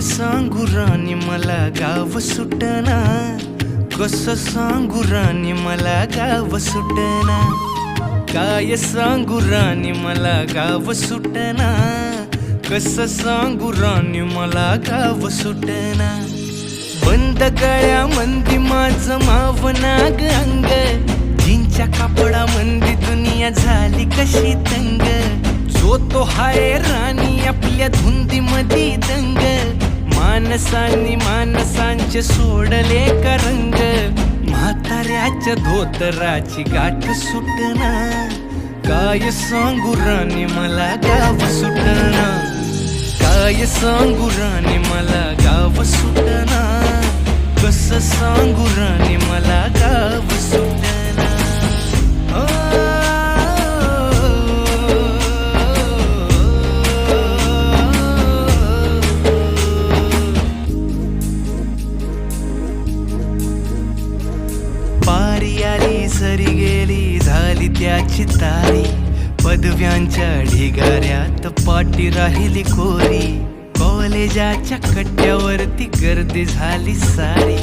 काय सांगू राणी मला गाव सुटना, कसं सांगू राणी मला गाव सुटना, काय सांगू राणी मला गाव सुटना, कसं सांगू राणी मला गाव सुटना। बंद गळ्यामंदी माझं मावनाग अंग, जीनच्या कापडामंदी दुनिया झाली कशी तंग, जो तो हाय राणी आपल्या धुंदीमधी दंग, माणसांनी माणसांचे सोडले का रंग, म्हाताऱ्याच्या धोतराची गाठ सुटना, काय सांगू राणी मला गाव सुटना, काय सांगू राणी मला गाव सुटना, कसं सांगू राणी मला गाव सुटना। पारी आली सरी गेली झाली त्याची तारी, पदव्यांच्या ढिगाऱ्यात पाठी राहिली कोरी, कॉलेजाच्या कट्ट्यावरती गर्दी झाली सारी,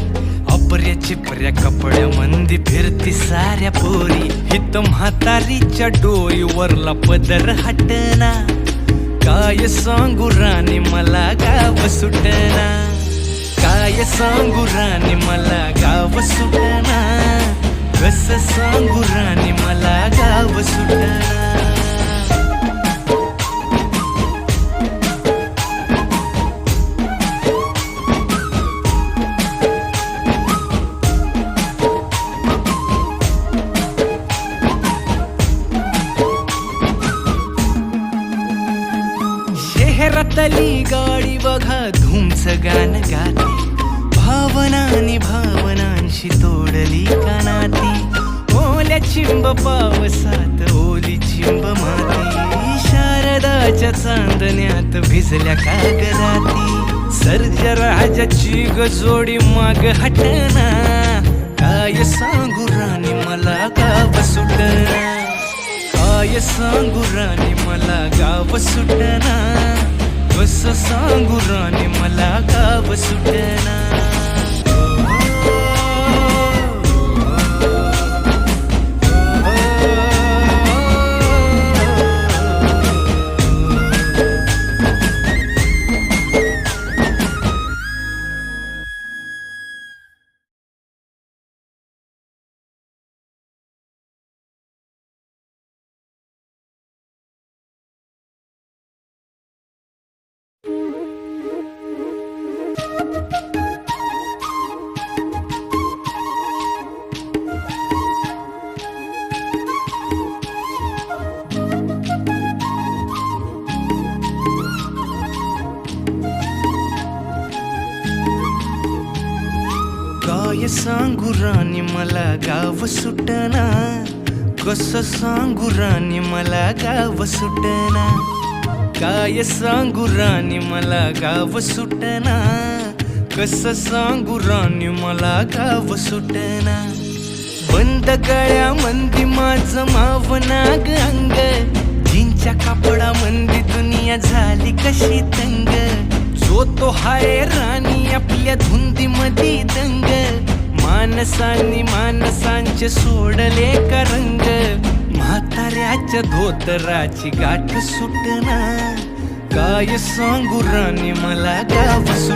अपर्या चिपर्या कपड्यामंदी फिरती साऱ्या पोरी, हित म्हातारीच्या डोईवरला पदर हटना, काय सांगू राणी मला गाव सुटना, काय सांगू राणी मला गाव सुटना, कसं सांगू राणी मला गाव सुटना। शहरातली गाडी बघा धूमचं गाणं गाते, भावनांनी भावनांशी तोडली कानाती, ओल्या चिंब पावसात ओली चिंब माती, शारदाच्या चांदण्यात भिजल्या कागदाती, सर्जराजाची गजोडी माग हटना, काय सांगू राणी मला गाव सुटना, काय सांगू राणी मला गाव सुटना, कसं सांगू राणी मला गाव सुटना। काय सांगू राणी मला गाव सुटना, कसं सांगू राणी मला गाव सुटना, काय सांगू राणी मला गाव सुटना, कसं सांगू राणी मला गाव सुटना। बंद गळ्यामंदी माझं मावनाग अंग, जीनच्या कापडामंदी दुनिया झाली कशी तंग, जो तो हाय राणी आपल्या धुंदीमधी दंग, माणसांनी माणसांचे सोडले का रंग, म्हाताऱ्याच्या धोतराची गाठ सुटना, काय सांगू राणी मला गाव सुटना।